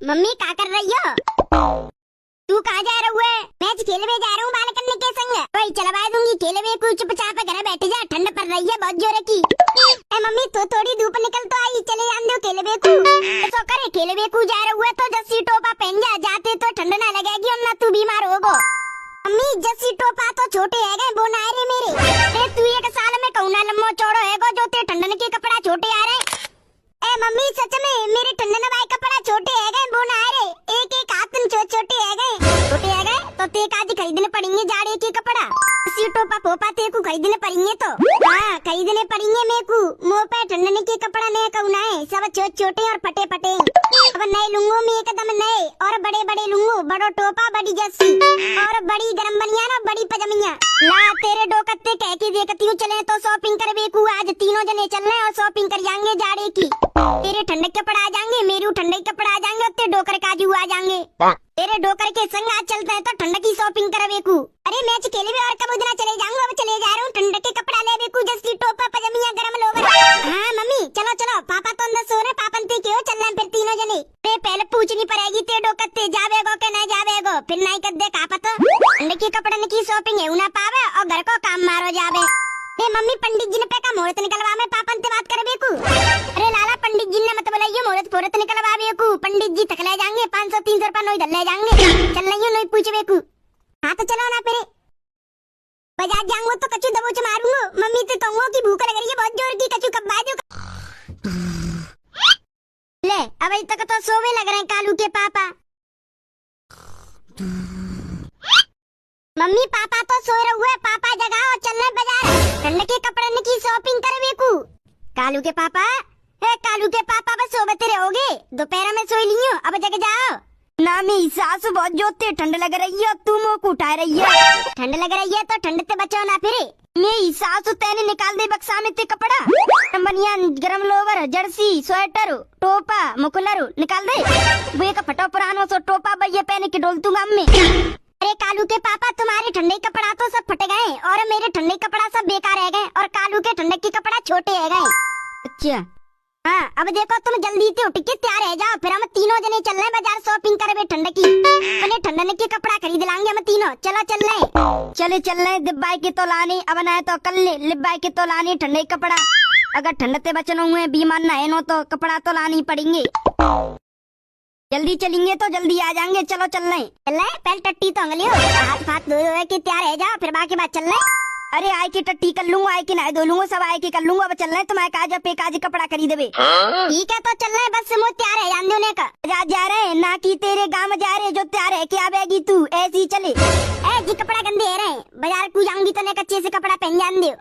Mummy क्या कर रही हो? तू कहाँ जा रहा है? मैच खेलने जा रहा हूँ बाल करने के संग। वही चलवा दूंगी खेलवे को, चुपचाप घर बैठ जा, ठंड पड़ रही है बहुत जोर की। मम्मी तो थोड़ी धूप निकल तो आई, चले जान दो खेलवे को। ऐसा करे खेलवे को जा रहा है तो जस्सी टोपा पहन जा, जाते तो ठंड ना लगेगी और ना तू बीमार होगो। मम्मी जस्सी टोपा तो छोटे है गए, वो ना रे मेरे। तू एक साल में कौना लम्बो चौड़ो है गो जो ते ठंडन के कपड़ा छोटे आ रहे। मम्मी सच में मेरे ठंडन भाई कपड़ा छोटे है गए, वो ना रे। एक एक हाथ छोटे है गए तो ते काज खरीदने पड़ेंगे जाड़े के कपड़ा। जस्सी टोपा पोपा ते को खरीदने पड़ेंगे तो हाँ खरीदने पड़ेंगे मेरे को। मुँह पे ठंडन के कपड़ा नए कौना है, सब छोटे और फटे फटे। अब नए लूंगो में एकदम नए और बड़े बड़े लूंगो, बड़ो टोपा बड़ी जस्सी और बड़ी गरम बनियान और बड़ी पजामिया। ला तेरे डोकत्ते कह के देखती हूँ, चले तो शॉपिंग कर बेकू। आज तीनों जने चल रहे और शॉपिंग कर जाएंगे जाड़े की। तेरे ठंडे कपड़ा आ जाएंगे, मेरू ठंडे कपड़ा आ जाएंगे, और तेरे डोकर काजू आ जाएंगे। तेरे डोकर के संग आज चलता है तो ठंड की शॉपिंग कर बेकू। अरे मैच खेले और कब उधर चले जाऊंगा, अब चले जा रहा हूँ ठंड के कपड़ा ले बेकू, जस्सी टोपा पजामिया गरम लोवर। हाँ मम्मी चलो चलो, पापा तो अंदर सो रहे, पापन ते क्यों चल रहे फिर तीनों जने। पहले पूछनी पड़ेगी ते डोकत्ते जावेगो के नहीं जावेगो, फिर नहीं कर दे का पता ठंड के कपड़े की शॉपिंग है ना पावे और घर को काम मारो जावे। मम्मी पंडित जी ने पे का मुहूर्त निकलवा में पापन से बात करे बेकू। अरे लाला पंडित जी ने मत बुलाइए, मुहूर्त निकलवा बेकू। पंडित जी तक ले जाएंगे 500-300 रुपया नोई ले जाएंगे। चल रही हूँ नोई पूछ बेकू। हाँ तो चलो ना फिर बाजार जाऊंगा तो कचू दबोच मारूंगा। मम्मी तो कहूंगा कि भूख लग रही है बहुत जोर की, कचू कब बाजू ले। अभी तक तो सोवे लग रहे हैं कालू के पापा। मम्मी पापा तो सो रहे हुए, पापा जगाओ चल रहे बाजार, ठंड के कपड़े की शॉपिंग कर बेकू। कालू के पापा कालू के पापा बस सोबते रहोगे, दोपहर में सोई लियो, अब जग जाओ ना। मेरी सासू बहुत जोते ठंड लग रही है, तू मुँह को उठा रही है। ठंड लग रही है तो ठंड से बचो ना फिर। मेरी सासू तेने निकाल दे बक्सा में ते कपड़ा, बनियान गरम लोवर जर्सी स्वेटर टोपा मुकुलर निकाल दे। वो एक फटो पुरानो सो टोपा भैया पहने के डोल दूंगा अम्मी। अरे कालू के पापा तुम्हारे ठंडे कपड़ा तो सब फट गए और मेरे ठंडे कपड़ा सब बेकार रह गए, और कालू के ठंडे के कपड़ा छोटे रह गए। अच्छा हाँ अब देखो तुम जल्दी से उठ के तैयार रह जाओ, फिर हम तीनों जने चल रहे बाजार शॉपिंग करवे ठंड की। पहले ठंडन के कपड़ा खरीद लाएंगे हम तीनों। चलो चल रहे चल रहे दिब्बाई के तो लाने, अब ना तो कल लिब्बाई के तो लाने ठंडे कपड़ा। अगर ठंड से बचना हुए बीमार न है नो तो कपड़ा तो लानी पड़ेंगे। जल्दी चलेंगे तो जल्दी आ जाएंगे। चलो चल रहे पहले टट्टी तो अंगली हाथ हाथ धो के तैयार रह जाओ, फिर बाकी बात चल रहे। अरे आए की टट्टी कर लूंगा, आए की नहा धो लूंगा, सब आए की कर लूंगा। अब चल रहे तुम्हारे काज पे काज कपड़ा खरीदे। ठीक है तो चल रहे, बस मुझे तैयार है जान देने का। जा रहे ना कि तेरे गाँव जा रहे जो तैयार है क्या आवेगी तू ऐसी ही चले। जी कपड़ा गंदे है रहे, बाजार को जाऊंगी तो कच्चे से कपड़ा पहन जान दो।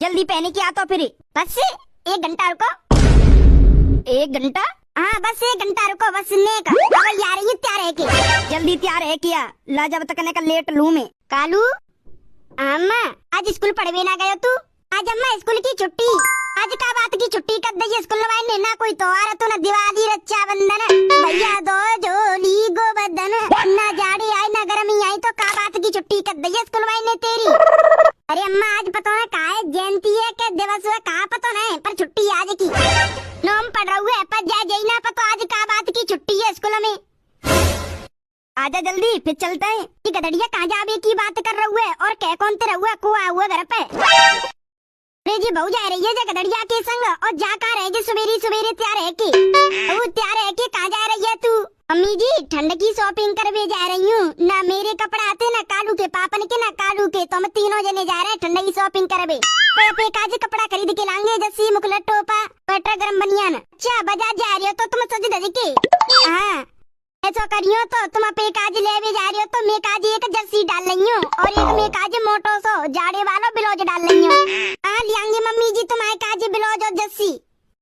जल्दी पहने की आता फिर बस 1 घंटा रुको। 1 घंटा? हाँ बस 1 घंटा रुको बस ने का। अब यार ये तैयार है के जल्दी तैयार है क्या? ला जब तक ने का लेट लूं मैं। कालू अम्मा आज स्कूल पढ़वे ना गयो तू? आज अम्मा स्कूल की छुट्टी। आज का बात की छुट्टी कर दी स्कूल वाले, ना कोई त्योहार तो ना दिवाली रक्षाबंधन। भैया दो जोली गोवर्धन, ना जाड़ी आई ना गर्मी आई तो का बात की छुट्टी कर दी स्कूल वाले तेरी। अरे अम्मा आज पता है का है जयंती है के दिवस है का पता नहीं, पर छुट्टी आज की नोम पढ़ रहा है पर जाए ना पता आज का बात की छुट्टी है स्कूल में। आजा जल्दी फिर चलते हैं। ये गधड़िया कहाँ जावे की बात कर रहा है और कह कौन तेरा हुआ को हुआ घर पे। अरे जी बहू जा रही है गधड़िया के संग और जा कर रहे जी सवेरे सवेरे तैयार है की तैयार है की कहाँ जा रही है तू? अम्मी जी ठंड की शॉपिंग करवे जा रही हूँ, ना मेरे कपड़ा आते ना कालू के पापन के ना कालू के, तो हम तीनों जने जा रहे हैं ठंड की शॉपिंग करवे। पे काज कपड़ा खरीद के लाएंगे, जस्सी मुकुलर टोपा स्वेटर गरम बनियान। अच्छा बाजार जा रही हो तो तुम सज धज के हाँ ऐसा करियो तो तुम पे काज लेवे जा रही हो तो मैं काज एक जर्सी डाल रही हूँ और एक मैं काज मोटो सो जाड़े वाला ब्लाउज डाल रही हूँ। हाँ लियांगे मम्मी जी तुम्हारे काज ब्लाउज और जर्सी।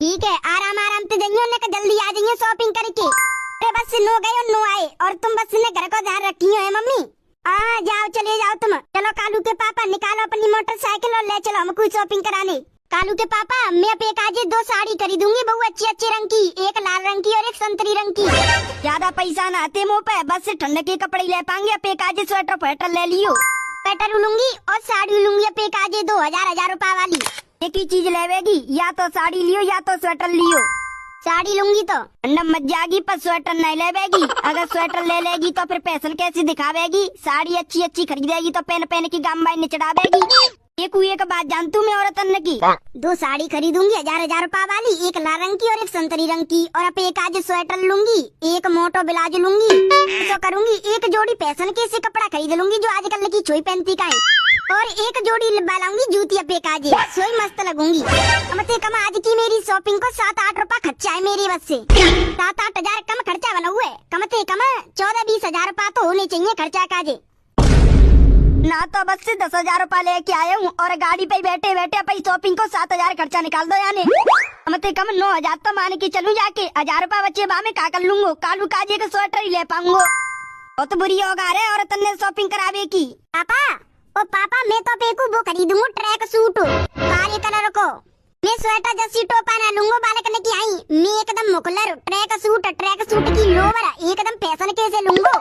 ठीक है आराम आराम से जाइयो ने जल्दी आ जाइए शॉपिंग करके। अरे बस नो गए और नो आए और तुम बस ने घर को ध्यान रखी है मम्मी। हाँ जाओ चले जाओ तुम। चलो कालू के पापा निकालो अपनी मोटरसाइकिल और ले चलो हमको शॉपिंग कराने। कालू के पापा मैं पे काजे 2 साड़ी खरीदूंगी बहु अच्छे रंग की, एक लाल रंग की और एक संतरी रंग की। ज्यादा पैसा ना आते मुँह पे, बस ठंड के कपड़े ले पाएंगे। पे काजे स्वेटर फेटर ले लियो, स्वेटर लूंगी और साड़ी लूंगी। पे काजे 2000 रुपए वाली एक ही चीज लेवेगी, या तो साड़ी लियो या तो स्वेटर लियो। साड़ी लूंगी तो ठंडा मत जाएगी पर स्वेटर नहीं लेगी। अगर स्वेटर ले लेगी तो फिर फैशन कैसे दिखावेगी। साड़ी अच्छी अच्छी खरीदेगी तो पहन पहन की गामबाई निचड़ावेगी। एक बात जानतू मैं औरत अन्य की। 2 साड़ी खरीदूंगी 1000 रुपए वाली, एक लाल रंग की और एक संतरी रंग की, और अब एक आज स्वेटर लूंगी, एक मोटो ब्लाउज लूंगी। ऐसा करूंगी एक जोड़ी फैशन के से कपड़ा खरीद लूंगी जो आजकल की छोई पहनती का है, और एक जोड़ी लाऊंगी जूती पे काजे, सोई मस्त लगूंगी। कम आज की मेरी शॉपिंग को 7-8 रुपए खर्चा है मेरी बस से। 7-8 हजार कम खर्चा बना हुआ है। कम 14-20 हजार रुपए तो होने चाहिए खर्चा काजे। ना तो बस से 10,000 रुपए लेके आए हूँ और गाड़ी पे बैठे बैठे अपनी शॉपिंग को 7,000 खर्चा निकाल दो। यानी कम 9,000 तो मान के चलूं जाके। 1,000 रुपए बच्चे बा में का कर लूंगो। कालू काजे का स्वेटर ही ले पाऊंगो। बहुत बुरी होगा रे औरत ने शॉपिंग करावे की। पापा ओ पापा मैं तो पेकू वो खरीदूंगा ट्रैक सूट काले कलर को। मैं स्वेटर जैसी टोपा ना लूंगा बालक ने की आई। मैं एकदम मुखलर ट्रैक सूट की लोवर एकदम फैशन के से लूंगा।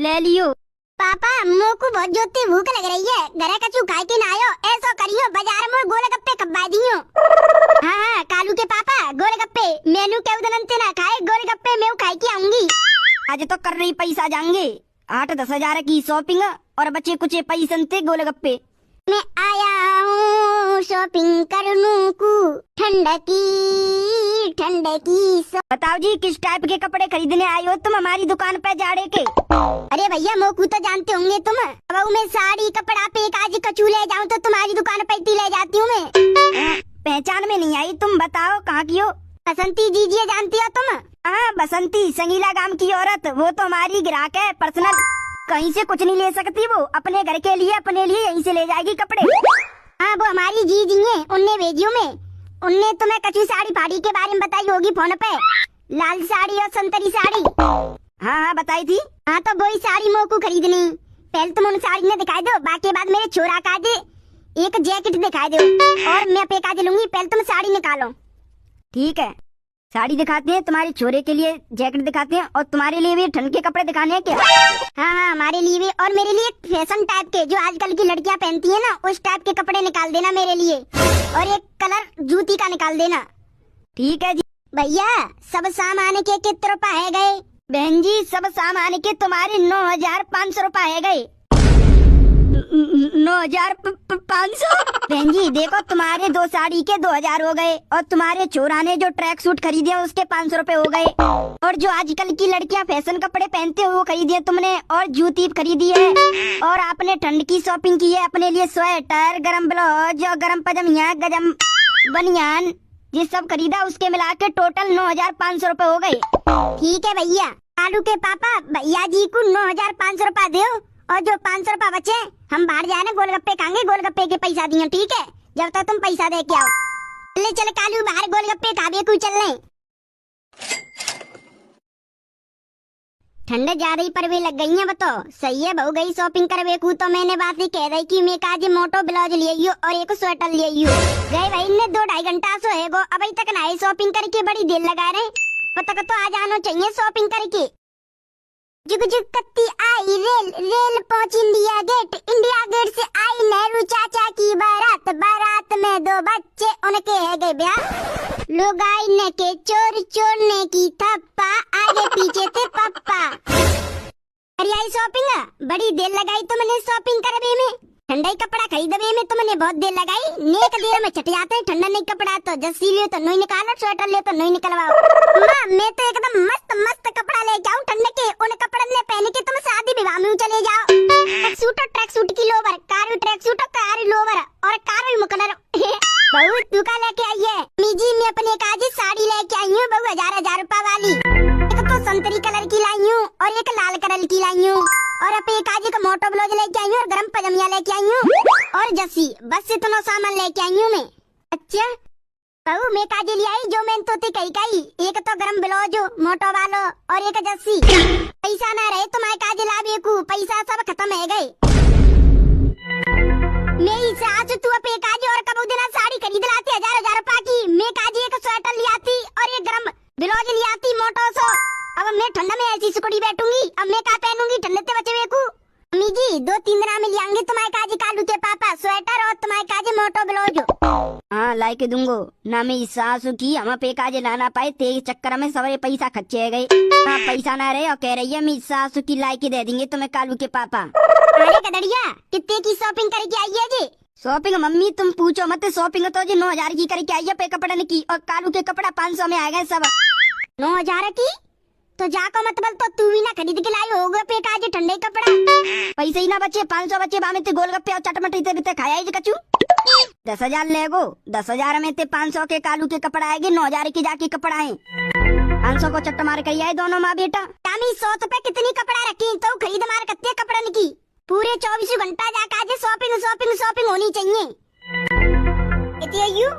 ले लियो पापा मोकू बहुत जोती भूख लग रही है। घरे कछु खाए के ना आयो। ऐसा करियो बाजार में गोलगप्पे कब्बा दियो। हाँ कालू के पापा गोलगप्पे मेनू के उदनते ना खाए गोलगप्पे मैं खाई के आऊंगी। आज तो कर रही पैसा जाएंगे 8-10 हजार की शॉपिंग और बच्चे कुछ पैसे थे गोलगप्पे। मैं आया हूँ शॉपिंग करनू को ठंडकी। बताओ जी किस टाइप के कपड़े खरीदने आए हो तुम हमारी दुकान पे जाड़े के। अरे भैया मोकू तो जानते होंगे तुम। अब मैं साड़ी कपड़ा पे एक आज कचू ले जाऊँ तो तुम्हारी दुकान पे ले जाती हूँ मैं। पहचान में नहीं आई। तुम बताओ कहाँ की हो। बसंती जीजिए जानती हो तुम। हाँ बसंती संगीला गांव की औरत। वो तो हमारी ग्राहक है पर्सनल। कहीं से कुछ नहीं ले सकती वो। अपने घर के लिए अपने लिए यहीं से ले जाएगी कपड़े। हाँ वो हमारी जीजी है। उनने भेजियो में उनने तुम्हें कचू साड़ी फाड़ी के बारे में बताई होगी फोन पे। लाल साड़ी और संतरी साड़ी। हाँ बताई थी। हाँ तो वही साड़ी मोकू खरीदनी। पहले तुम उन साड़ी ने दिखाई दो बाकी बाद मेरे छोरा का दे एक जैकेट दिखाई दो और मैं पे काज लूंगी। पहले तुम साड़ी निकालो। ठीक है साड़ी दिखाते हैं तुम्हारे छोरे के लिए जैकेट दिखाते हैं और तुम्हारे लिए भी ठंड के कपड़े दिखाने हैं क्या। हाँ हमारे लिए भी और मेरे लिए फैशन टाइप के जो आजकल की लड़कियां पहनती है ना उस टाइप के कपड़े निकाल देना मेरे लिए। और एक कलर जूती का निकाल देना। ठीक है जी। भैया सब सामान के कितने रुपए है गए। बहन जी सब सामान के तुम्हारे 9,500 रुपए है गए। 9,500। बहन जी देखो तुम्हारे 2 साड़ी के 2,000 हो गए और तुम्हारे छोरा ने जो ट्रैक सूट खरीदे उसके 500 रुपए हो गए। और जो आजकल की लड़कियां फैशन कपड़े पहनते हो वो खरीदे तुमने और जूती खरीदी है। और आपने ठंड की शॉपिंग की है अपने लिए स्वेटर गरम ब्लाउज और गरम पजामिया गजम बनियान ये सब खरीदा। उसके मिला के टोटल 9,500 रुपए हो गए। ठीक है भैया। कालू के पापा भैया जी को 9,500 रुपए दो और जो 500 रुपए बचे हम बाहर जाए ना गोलगप्पे खाएंगे। गोलगप्पे के पैसा दियो ठीक है। जब तक तुम पैसा दे के आओ। ले चल कालू बाहर गोलगप्पे खावे को चल रहे। ठंडे ज्यादा ही परवे लग गई है बताओ। सही है बहु गई शॉपिंग करवे को तो मैंने बात ही कह रही कि मैं आज मोटो ब्लाउज लिए और एक स्वेटर लिए गए भाई ने 2-2.5 घंटा सो है गो अभी तक ना शॉपिंग करके बड़ी देर लगा रहे। पता तो आ जाना चाहिए शॉपिंग करके। जुग जुग कत्ती आई रेल पहुंच इंडिया गेट से आई नेहरू चाचा की बारात में 2 बच्चे उनके है गए ब्याह। लोग आई ने के चोर ने की थप्पा आगे पीछे थे पप्पा। अरे आई शॉपिंग बड़ी देर लगाई तुमने शॉपिंग करने में। ठंडा कपड़ा खरीदने में तुमने बहुत देर लगाई। नेक देर में छट जाते हैं। ठंडा नहीं कपड़ा तो जस्सी लियो तो नहीं निकालो स्वेटर लियो तो नहीं निकलवाओ। माँ मैं तो एकदम मस्त कपड़ा लेके आऊँ ठंडे के। उन कपड़े ने पहन के तुम शादी विवाह में चले जाओ। ट्रैक सूट की lower car track suit car lower और कार मुकलर बहुत दुका लेके आई है। मीजी मैं अपने काजी साड़ी लेके आई हूँ बहु 1,000 रुपए वाली। एक तो संतरी कलर की लाई हूँ और एक लाल कलर की लाई हूँ और अब एक आज का मोटो ब्लाउज लेके आई हूँ और गरम पजामिया लेके आई हूँ और जस्सी बस इतना सामान लेके आई हूँ मैं। अच्छा बहू मैं काजे ले आई जो मैं तो कही एक तो गरम ब्लाउज मोटो वालो और एक जस्सी। पैसा ना रहे तुम्हारे काजे लावे को पैसा सब खत्म है गए। मेरी सास तू अब एक आज और कबू दिन साड़ी खरीद लाती 1,000 रुपए की। मैं काजे एक स्वेटर ले आती और एक गरम ब्लाउज ले आती मोटो सो। अब मैं ठंडा में ऐसी सुकड़ी बैठूंगी। अब मैं क्या पहनूंगी ठंडे से बचे हुए को। मम्मी जी 2-3 दिन में लियांगे तुम्हारे काजे कालू के पापा स्वेटर और तुम्हारे काजे मोटो ब्लाउज। हाँ लाई के दूंगो ना मैं इस सासू की हम पे काजे लाना पाए तेज चक्कर में सवरे पैसा खर्चे गए। हाँ पैसा ना रहे और कह रही है मैं सासू की लाई के दे देंगे तुम्हें कालू के पापा। अरे कदड़िया कितने की शॉपिंग करके आई है जी? शॉपिंग मम्मी तुम पूछो मत, शॉपिंग तो जी 9,000 की करके आई है पे कपड़े की, और कालू के कपड़ा 500 में आ गए सब। 9,000 की? तो जाको मतलब तो तू भी ना खरीद के लाई होगा पे काजे ठंडे कपड़ा। पैसे ही ना बचे 500 बचे बामे ते गोलगप्पे और चटमट इते खाया ही कचू। 10,000 लेगो 10,000 में ते 500 के कालू के कपड़ा आएगी, 9,000 के जाके कपड़ा है। 500 को चट्ट मार कर आए दोनों माँ बेटा। तामी 100 पे कितनी कपड़ा रखी तो खरीद मार कत्ते कपड़न की पूरे 24 घंटा जाकर आज शॉपिंग शॉपिंग शॉपिंग होनी चाहिए। इतने यू